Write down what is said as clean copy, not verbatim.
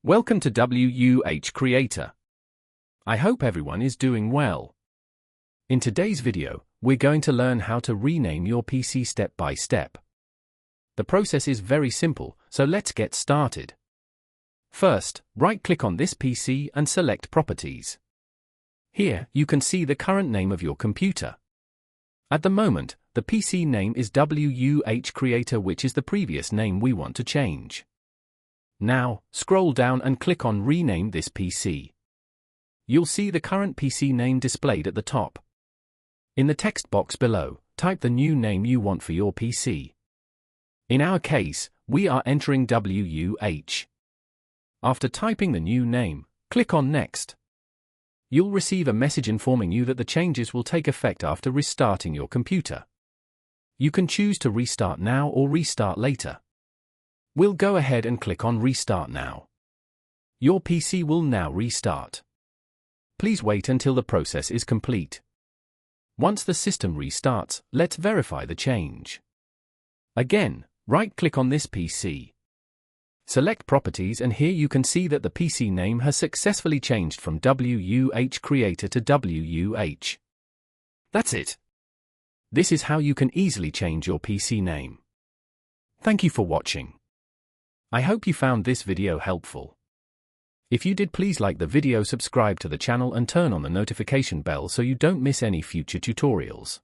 Welcome to WUH Creator. I hope everyone is doing well. In today's video, we're going to learn how to rename your PC step by step. The process is very simple, so let's get started. First, right-click on this PC and select Properties. Here, you can see the current name of your computer. At the moment, the PC name is WUH Creator, which is the previous name we want to change. Now, scroll down and click on Rename this PC. You'll see the current PC name displayed at the top. In the text box below, type the new name you want for your PC. In our case, we are entering WUH. After typing the new name, click on Next. You'll receive a message informing you that the changes will take effect after restarting your computer. You can choose to restart now or restart later. We'll go ahead and click on Restart Now. Your PC will now restart. Please wait until the process is complete. Once the system restarts, let's verify the change. Again, right-click on this PC. Select Properties, and here you can see that the PC name has successfully changed from WUH Creator to WUH. That's it. This is how you can easily change your PC name. Thank you for watching. I hope you found this video helpful. If you did, please like the video, subscribe to the channel and turn on the notification bell so you don't miss any future tutorials.